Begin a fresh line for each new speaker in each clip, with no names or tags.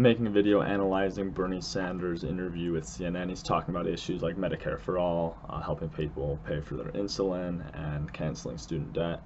making a video analyzing Bernie Sanders' interview with CNN. He's talking about issues like Medicare for All, helping people pay for their insulin, and canceling student debt.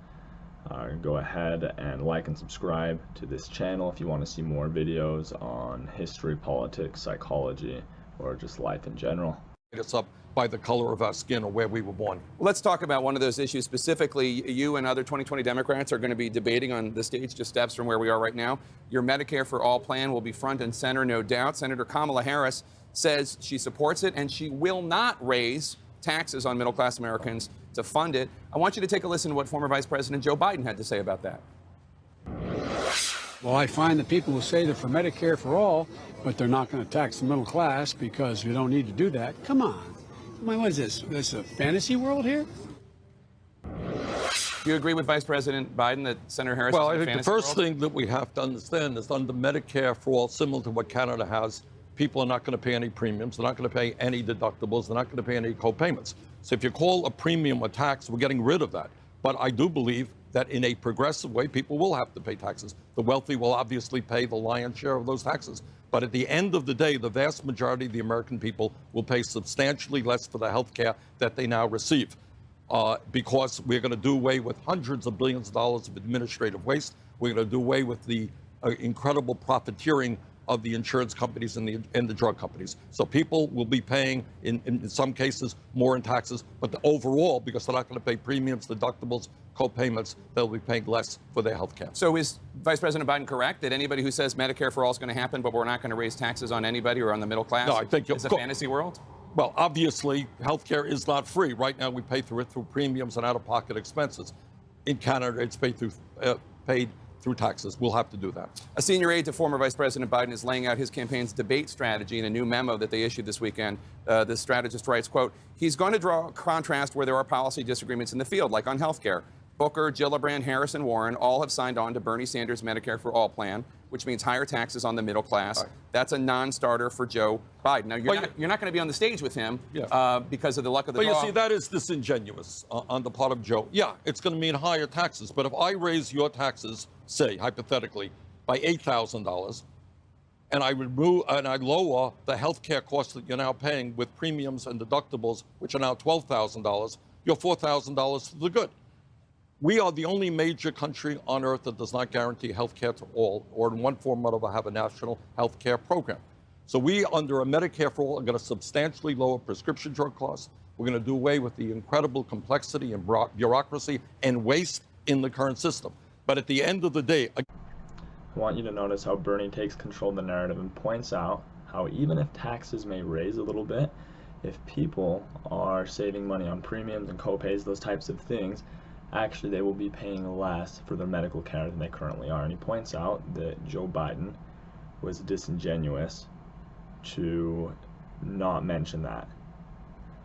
Go ahead and like and subscribe to this channel if you want to see more videos on history, politics, psychology, or just life in general.
It's up by the color of our skin or where we were born.
Let's talk about one of those issues specifically. You and other 2020 Democrats are going to be debating on the stage just steps from where we are right now. Your Medicare for All plan will be front and center, no doubt. Senator Kamala Harris says she supports it and she will not raise taxes on middle-class Americans to fund it. I want you to take a listen to what former Vice President Joe Biden had to say about that.
Well, I find that people will say they're for Medicare for all, but they're not going to tax the middle class because we don't need to do that. Come on. What is this? This a fantasy world here?
Do you agree with Vice President Biden that Senator Harris
Well,
is in
I
a
think the
fantasy
first
world?
thing that we have to understand is under Medicare for All, similar to what Canada has, people are not going to pay any premiums. They're not going to pay any deductibles. They're not going to pay any co-payments. So if you call a premium a tax, we're getting rid of that. But I do believe that in a progressive way, people will have to pay taxes. The wealthy will obviously pay the lion's share of those taxes. But at the end of the day, the vast majority of the American people will pay substantially less for the health care that they now receive because we're going to do away with hundreds of billions of dollars of administrative waste. We're going to do away with the incredible profiteering of the insurance companies and the drug companies. So people will be paying, in some cases, more in taxes, but overall, because they're not going to pay premiums, deductibles, co-payments, they'll be paying less for their health care.
So is Vice President Biden correct that anybody who says Medicare for All is going to happen, but we're not going to raise taxes on anybody or on the middle class,
No, I think
is a fantasy world?
Well, obviously, health care is not free. Right now, we pay through premiums and out-of-pocket expenses. In Canada, it's paid through taxes. We'll have to do that.
A senior aide to former Vice President Biden is laying out his campaign's debate strategy in a new memo that they issued this weekend. The strategist writes, quote, he's going to draw a contrast where there are policy disagreements in the field, like on health care. Booker, Gillibrand, Harris, and Warren all have signed on to Bernie Sanders' Medicare for All plan, which means higher taxes on the middle class. Right. That's a non-starter for Joe Biden. Now, you're not going to be on the stage with him because of the luck of the draw.
But you see, that is disingenuous on the part of Joe. Yeah, it's going to mean higher taxes. But if I raise your taxes, say, hypothetically, by $8,000, and I lower the health care costs that you're now paying with premiums and deductibles, which are now $12,000, you're $4,000 to the good. We are the only major country on earth that does not guarantee health care to all, or in one form or another have a national health care program. So we, under a Medicare for All, are going to substantially lower prescription drug costs. We're going to do away with the incredible complexity and bureaucracy and waste in the current system. But at the end of the day,
I want you to notice how Bernie takes control of the narrative and points out how even if taxes may raise a little bit, if people are saving money on premiums and co-pays, those types of things, actually they will be paying less for their medical care than they currently are. And he points out that Joe Biden was disingenuous to not mention that.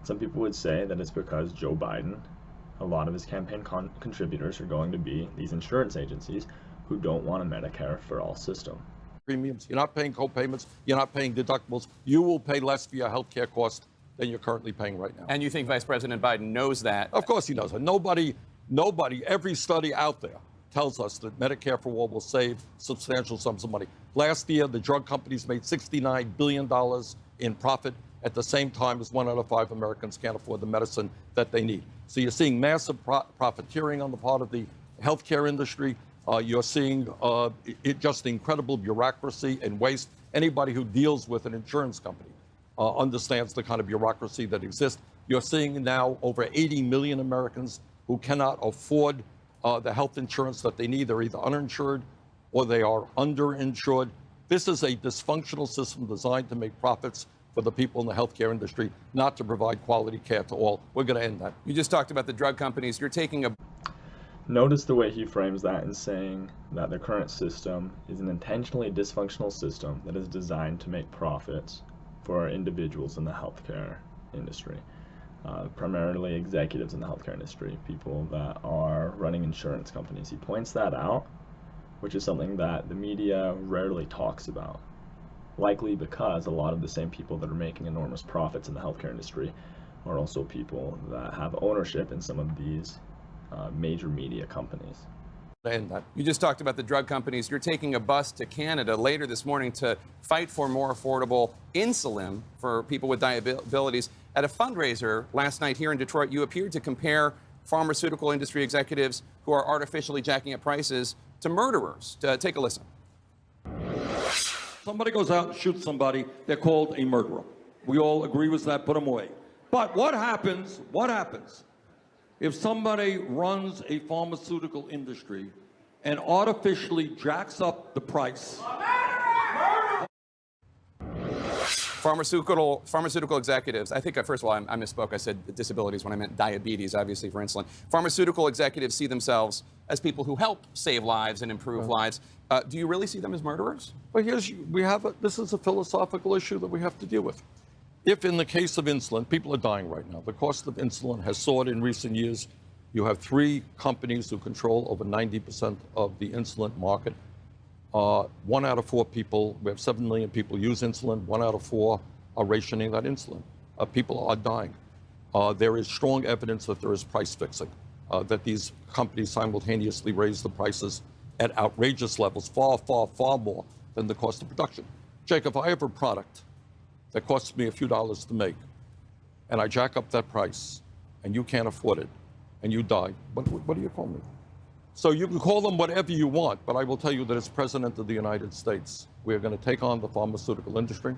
Some people would say that it's because Joe Biden, a lot of his campaign contributors are going to be these insurance agencies who don't want a Medicare for All system.
Premiums, you're not paying co-payments, you're not paying deductibles, you will pay less for your health care costs than you're currently paying right now.
And you think Vice President Biden knows that?
Of course he knows it. Nobody, every study out there tells us that Medicare for All will save substantial sums of money. Last year, the drug companies made $69 billion in profit at the same time as 1 out of 5 Americans can't afford the medicine that they need. So you're seeing massive profiteering on the part of the healthcare industry. You're seeing just incredible bureaucracy and waste. Anybody who deals with an insurance company understands the kind of bureaucracy that exists. You're seeing now over 80 million Americans who cannot afford the health insurance that they need. They're either uninsured or they are underinsured. This is a dysfunctional system designed to make profits for the people in the healthcare industry, not to provide quality care to all. We're going to end that.
You just talked about the drug companies. You're taking a...
Notice the way he frames that in saying that the current system is an intentionally dysfunctional system that is designed to make profits for individuals in the healthcare industry. Primarily executives in the healthcare industry, people that are running insurance companies. He points that out, which is something that the media rarely talks about, likely because a lot of the same people that are making enormous profits in the healthcare industry are also people that have ownership in some of these major media companies.
end that.
You just talked about the drug companies. You're taking a bus to Canada later this morning to fight for more affordable insulin for people with diabetes. At a fundraiser last night here in Detroit, you appeared to compare pharmaceutical industry executives who are artificially jacking up prices to murderers. Take a listen.
Somebody goes out and shoots somebody, they're called a murderer. We all agree with that, put them away. But what happens if somebody runs a pharmaceutical industry and artificially jacks up the price?
Pharmaceutical executives, I think, first of all, I misspoke. I said disabilities when I meant diabetes, obviously, for insulin. Pharmaceutical executives see themselves as people who help save lives and improve lives. Do you really see them as murderers?
Well, this is a philosophical issue that we have to deal with. If in the case of insulin, people are dying right now, the cost of insulin has soared in recent years. You have 3 companies who control over 90% of the insulin market. 1 out of 4 people, we have 7 million people use insulin, 1 out of 4 are rationing that insulin. People are dying. There is strong evidence that there is price fixing, that these companies simultaneously raise the prices at outrageous levels, far, far, far more than the cost of production. Jake, if I have a product that costs me a few dollars to make, and I jack up that price, and you can't afford it, and you die, what do you call me? So you can call them whatever you want, but I will tell you that as President of the United States, we are going to take on the pharmaceutical industry.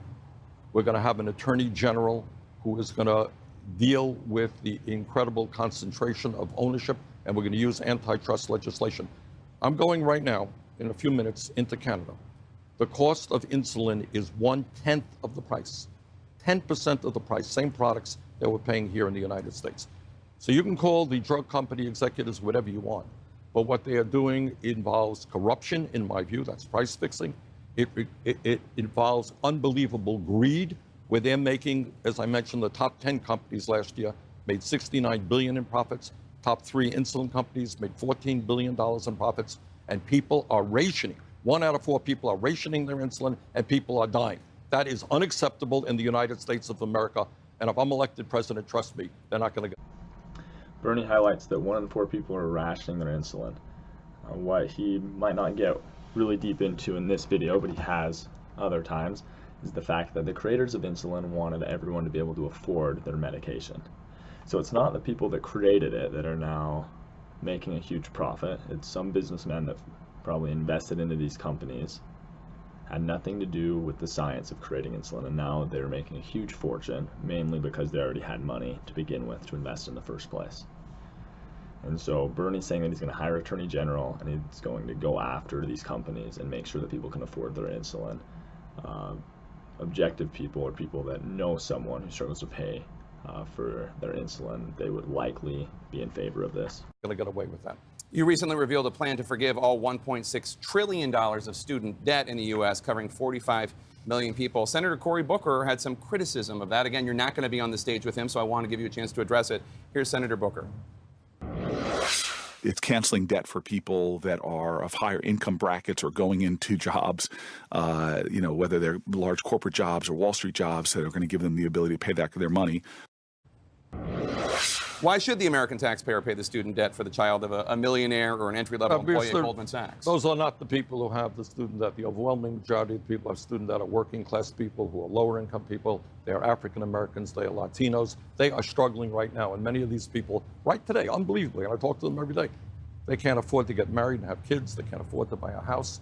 We're going to have an Attorney General who is going to deal with the incredible concentration of ownership, and we're going to use antitrust legislation. I'm going right now, in a few minutes, into Canada. The cost of insulin is 1/10 of the price, 10% of the price, same products that we're paying here in the United States. So you can call the drug company executives whatever you want, but what they are doing involves corruption, in my view, that's price fixing. It involves unbelievable greed, where they're making, as I mentioned, the top 10 companies last year made $69 billion in profits. Top 3 insulin companies made $14 billion in profits, and people are rationing. 1 out of 4 people are rationing their insulin, and people are dying. That is unacceptable in the United States of America, and if I'm elected president, trust me, they're not going to get.
Bernie highlights that 1 in 4 people are rationing their insulin. What he might not get really deep into in this video, but he has other times, is the fact that the creators of insulin wanted everyone to be able to afford their medication. So it's not the people that created it that are now making a huge profit. It's some businessmen that probably invested into these companies, had nothing to do with the science of creating insulin, and now they're making a huge fortune, mainly because they already had money to begin with to invest in the first place. And so Bernie's saying that he's going to hire an attorney general, and he's going to go after these companies and make sure that people can afford their insulin. Objective people, or people that know someone who struggles to pay for their insulin, they would likely be in favor of this.
Going to get away with that.
You recently revealed a plan to forgive all $1.6 trillion of student debt in the U.S., covering 45 million people. Senator Cory Booker had some criticism of that. Again, you're not going to be on the stage with him, so I want to give you a chance to address it. Here's Senator Booker.
It's canceling debt for people that are of higher income brackets or going into jobs, whether they're large corporate jobs or Wall Street jobs that are going to give them the ability to pay back their money.
Why should the American taxpayer pay the student debt for the child of a millionaire or an entry-level employee at Goldman Sachs?
Those are not the people who have the student debt. The overwhelming majority of people have student debt are working class people who are lower income people. They are African Americans. They are Latinos. They are struggling right now. And many of these people, right today, unbelievably, and I talk to them every day, they can't afford to get married and have kids. They can't afford to buy a house.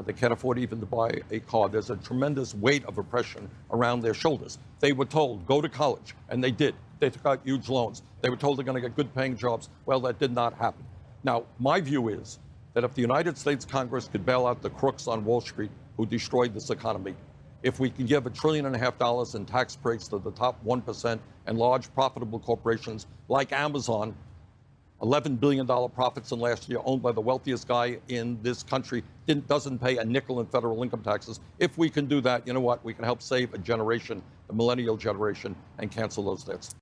They can't afford even to buy a car. There's a tremendous weight of oppression around their shoulders. They were told, go to college, and they did. They took out huge loans. They were told they're going to get good paying jobs. Well, that did not happen. Now, my view is that if the United States Congress could bail out the crooks on Wall Street who destroyed this economy, if we can give $1.5 trillion in tax breaks to the top 1% and large profitable corporations like Amazon, $11 billion profits in last year, owned by the wealthiest guy in this country, doesn't pay a nickel in federal income taxes. If we can do that, you know what? We can help save a generation, the millennial generation, and cancel those debts.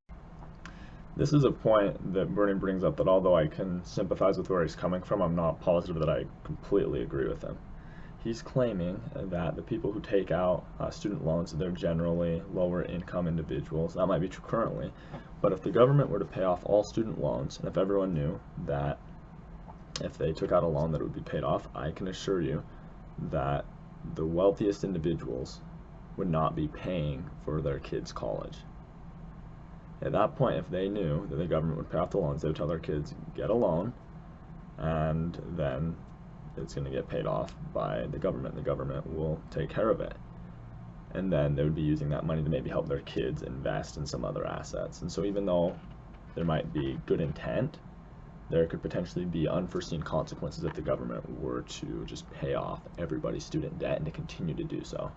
This is a point that Bernie brings up that although I can sympathize with where he's coming from, I'm not positive that I completely agree with him. He's claiming that the people who take out student loans, they're generally lower income individuals. That might be true currently, but if the government were to pay off all student loans, and if everyone knew that if they took out a loan that would be paid off, I can assure you that the wealthiest individuals would not be paying for their kids' college. At that point, if they knew that the government would pay off the loans, they would tell their kids, get a loan, and then it's going to get paid off by the government. The government will take care of it. And then they would be using that money to maybe help their kids invest in some other assets. And so even though there might be good intent, there could potentially be unforeseen consequences if the government were to just pay off everybody's student debt and to continue to do so.